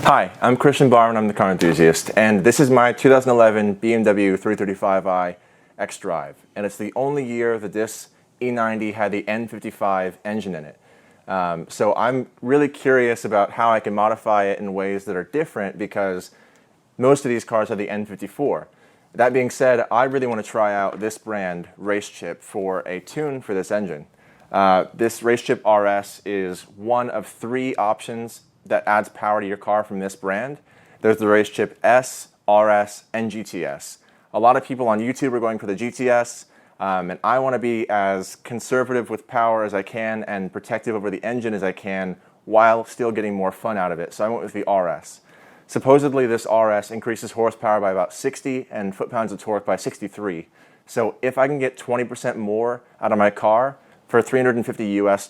Hi, I'm Christian Barman, I'm the car enthusiast, and this is my 2011 BMW 335i xDrive, and it's the only year that this E90 had the N55 engine in it. So I'm really curious about how I can modify it in ways that are different because most of these cars have the N54. That being said, I really want to try out this brand, RaceChip, for a tune for this engine. This RaceChip RS is one of three options that adds power to your car from this brand. There's the RaceChip S, RS, and GTS. A lot of people on YouTube are going for the GTS, and I want to be as conservative with power as I can and protective over the engine as I can while still getting more fun out of it. So I went with the RS. Supposedly this RS increases horsepower by about 60 and foot-pounds of torque by 63. So if I can get 20% more out of my car for $350 US,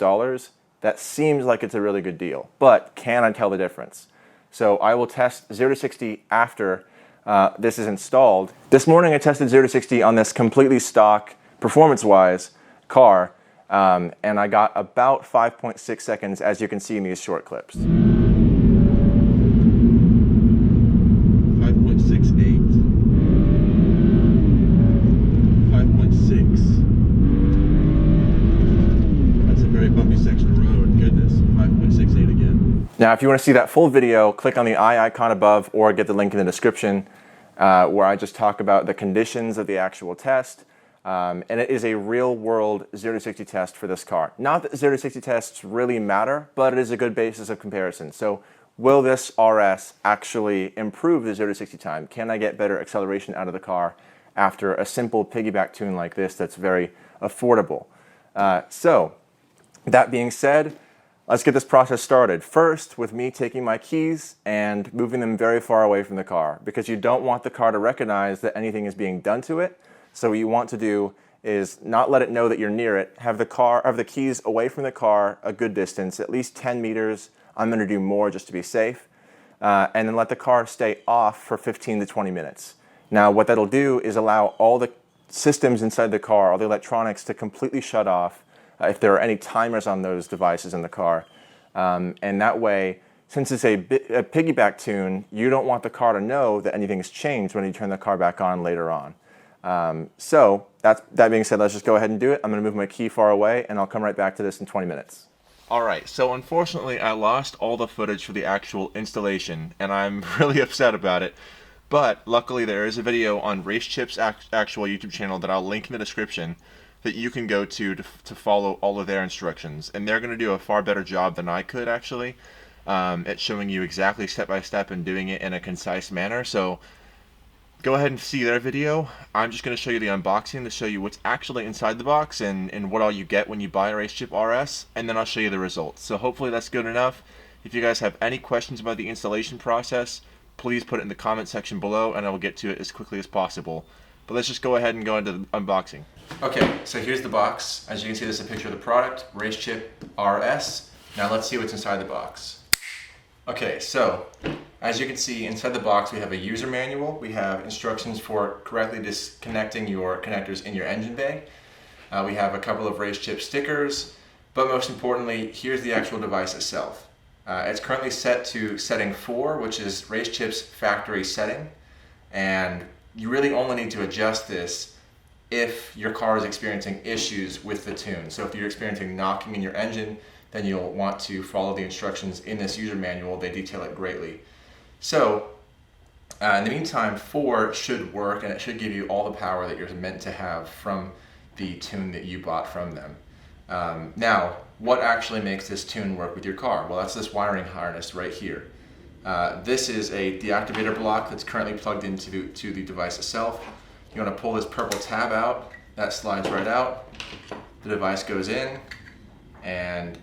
that seems like it's a really good deal, but can I tell the difference? So I will test 0 to 60 after this is installed. This morning I tested 0 to 60 on this completely stock, performance-wise car, and I got about 5.6 seconds, as you can see in these short clips. 5.68, 5.6. That's a very bumpy section of road. Goodness, 5.68 again. Now, if you want to see that full video, click on the I icon above or get the link in the description where I just talk about the conditions of the actual test. And it is a real-world 0 to 60 test for this car. Not that 0 to 60 tests really matter, but it is a good basis of comparison. So will this RS actually improve the 0 to 60 time? Can I get better acceleration out of the car after a simple piggyback tune like this that's very affordable? So that being said, let's get this process started. First, with me taking my keys and moving them very far away from the car, because you don't want the car to recognize that anything is being done to it. So what you want to do is not let it know that you're near it. Have the keys away from the car a good distance, at least 10 meters. I'm going to do more just to be safe. And then let the car stay off for 15 to 20 minutes. Now what that'll do is allow all the systems inside the car, all the electronics, to completely shut off if there are any timers on those devices in the car. And that way, since it's a piggyback tune, you don't want the car to know that anything's changed when you turn the car back on later on. So that being said, let's just go ahead and do it. I'm going to move my key far away, and I'll come right back to this in 20 minutes. Alright, so unfortunately I lost all the footage for the actual installation, and I'm really upset about it. But luckily there is a video on RaceChip's actual YouTube channel that I'll link in the description that you can go to follow all of their instructions. And they're going to do a far better job than I could, actually, at showing you exactly step by step and doing it in a concise manner. So go ahead and see their video. I'm just going to show you the unboxing to show you what's actually inside the box and what all you get when you buy a RaceChip RS, and then I'll show you the results. So hopefully that's good enough. If you guys have any questions about the installation process, please put it in the comment section below and I will get to it as quickly as possible. But let's just go ahead and go into the unboxing. Okay, so here's the box. As you can see, this is a picture of the product, RaceChip RS. Now let's see what's inside the box. Okay, so as you can see, inside the box we have a user manual. We have instructions for correctly disconnecting your connectors in your engine bay. We have a couple of RaceChip stickers, but most importantly, here's the actual device itself. It's currently set to setting 4, which is RaceChip's factory setting, and you really only need to adjust this if your car is experiencing issues with the tune. So if you're experiencing knocking in your engine, then you'll want to follow the instructions in this user manual. They detail it greatly. So in the meantime, 4 should work, and it should give you all the power that you're meant to have from the tune that you bought from them. Now, what actually makes this tune work with your car? Well, that's this wiring harness right here. This is a deactivator block that's currently plugged into the device itself. You want to pull this purple tab out, that slides right out, the device goes in, and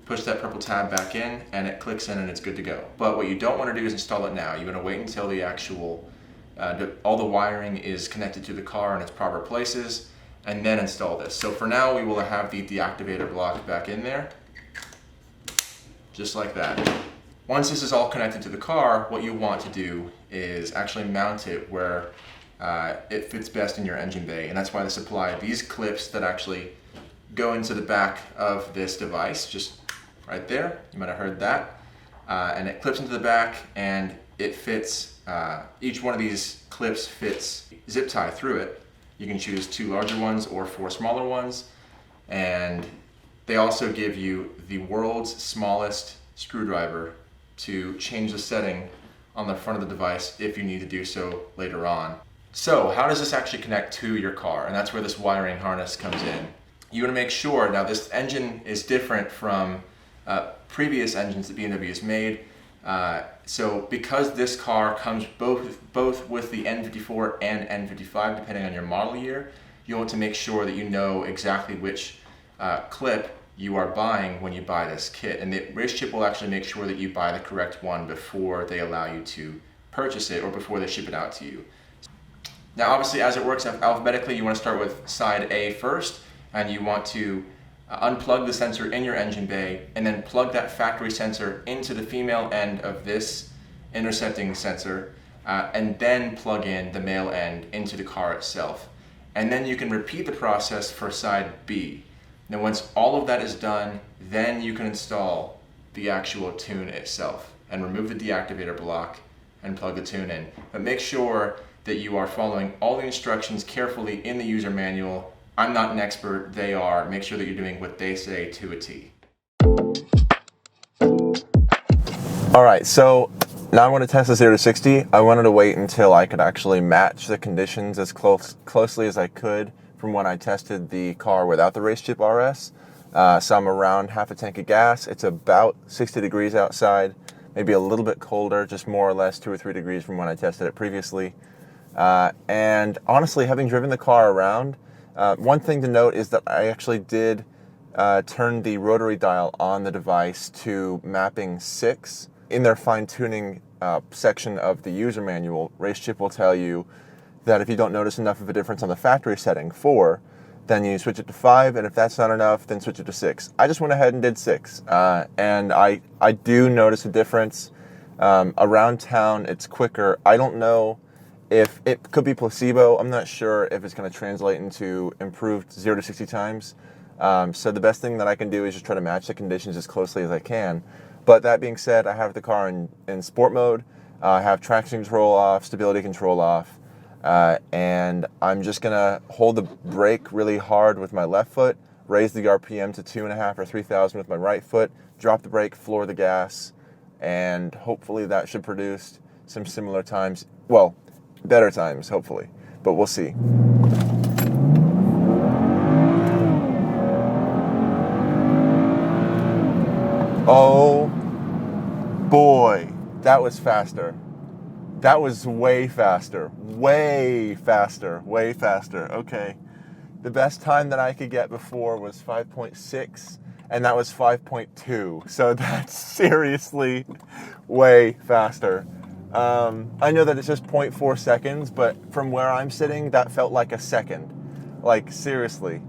push that purple tab back in, and it clicks in and it's good to go. But what you don't want to do is install it now. You want to wait until the actual, all the wiring is connected to the car in its proper places, and then install this. So for now, we will have the deactivator block back in there, just like that. Once this is all connected to the car, what you want to do is actually mount it where it fits best in your engine bay, and that's why they supply these clips that actually go into the back of this device, just right there. You might have heard that. and it clips into the back, and it fits, each one of these clips fits zip tie through it. You can choose 2 larger ones or 4 smaller ones, and they also give you the world's smallest screwdriver to change the setting on the front of the device if you need to do so later on. So how does this actually connect to your car? And that's where this wiring harness comes in. You want to make sure, now this engine is different from previous engines that BMW has made. So because this car comes both with the N54 and N55, depending on your model year, you want to make sure that you know exactly which clip you are buying when you buy this kit. And the RaceChip will actually make sure that you buy the correct one before they allow you to purchase it or before they ship it out to you. Now obviously, as it works alphabetically, you want to start with side A first, and you want to unplug the sensor in your engine bay and then plug that factory sensor into the female end of this intercepting sensor, and then plug in the male end into the car itself. And then you can repeat the process for side B. Now once all of that is done, then you can install the actual tune itself and remove the deactivator block and plug the tune in. But make sure that you are following all the instructions carefully in the user manual. I'm not an expert, they are. Make sure that you're doing what they say to a T. All right, so now I want to test the 0 to 60. I wanted to wait until I could actually match the conditions as closely as I could from when I tested the car without the RaceChip RS. So I'm around half a tank of gas. It's about 60 degrees outside, maybe a little bit colder, just more or less 2 or 3 degrees from when I tested it previously. And honestly, having driven the car around, one thing to note is that I actually did turn the rotary dial on the device to mapping 6. In their fine-tuning section of the user manual, RaceChip will tell you that if you don't notice enough of a difference on the factory setting, 4, then you switch it to 5, and if that's not enough, then switch it to 6. I just went ahead and did 6, and I do notice a difference. Around town, it's quicker. I don't know if it could be placebo. I'm not sure if it's going to translate into improved 0 to 60 times. So the best thing that I can do is just try to match the conditions as closely as I can. But that being said, I have the car in sport mode. I have traction control off, stability control off, and I'm just going to hold the brake really hard with my left foot, raise the RPM to 2.5 or 3,000 with my right foot, drop the brake, floor the gas, and hopefully that should produce some similar times. Well, better times, hopefully, but we'll see. Oh boy, that was faster. That was way faster, way faster, way faster. Okay, the best time that I could get before was 5.6, and that was 5.2. So that's seriously way faster. I know that it's just 0.4 seconds, but from where I'm sitting, that felt like a second. Like, seriously.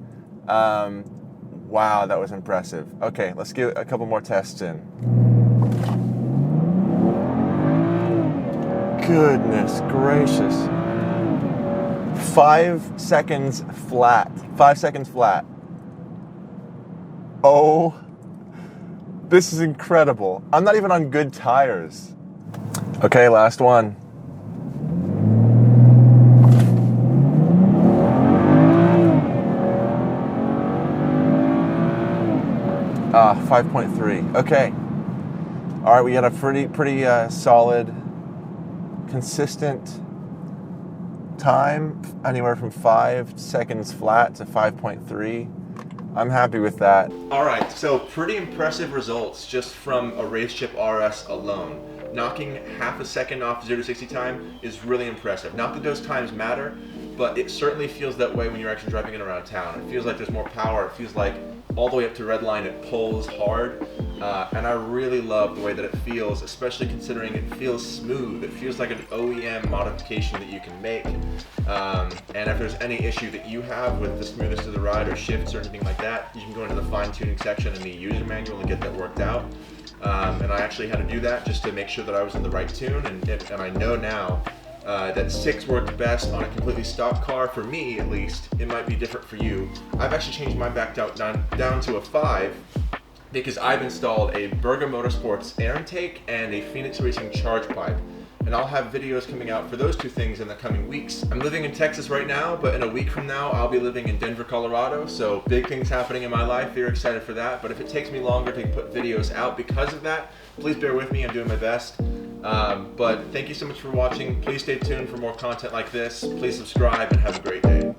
Wow, that was impressive. Okay, let's get a couple more tests in. Goodness gracious. 5 seconds flat. 5 seconds flat. Oh, this is incredible. I'm not even on good tires. Okay, last one. 5.3. Okay. All right, we got a pretty solid, consistent time, anywhere from 5 seconds flat to 5.3. I'm happy with that. All right, so pretty impressive results just from a RaceChip RS alone. Knocking half a second off 0 to 60 time is really impressive. Not that those times matter, but it certainly feels that way when you're actually driving it around town. It feels like there's more power. It feels like all the way up to red line it pulls hard, and I really love the way that it feels, especially considering it feels smooth. It feels like an OEM modification that you can make, and if there's any issue that you have with the smoothness of the ride or shifts or anything like that, you can go into the fine-tuning section in the user manual and get that worked out. And I actually had to do that just to make sure that I was in the right tune, and I know now that 6 worked best on a completely stock car, for me at least. It might be different for you. I've actually changed my back down to a 5 because I've installed a Berger Motorsports air intake and a Phoenix Racing charge pipe. And I'll have videos coming out for those two things in the coming weeks. I'm living in Texas right now, but in a week from now, I'll be living in Denver, Colorado. So big things happening in my life. Very excited for that. But if it takes me longer to put videos out because of that, please bear with me. I'm doing my best. But thank you so much for watching. Please stay tuned for more content like this. Please subscribe and have a great day.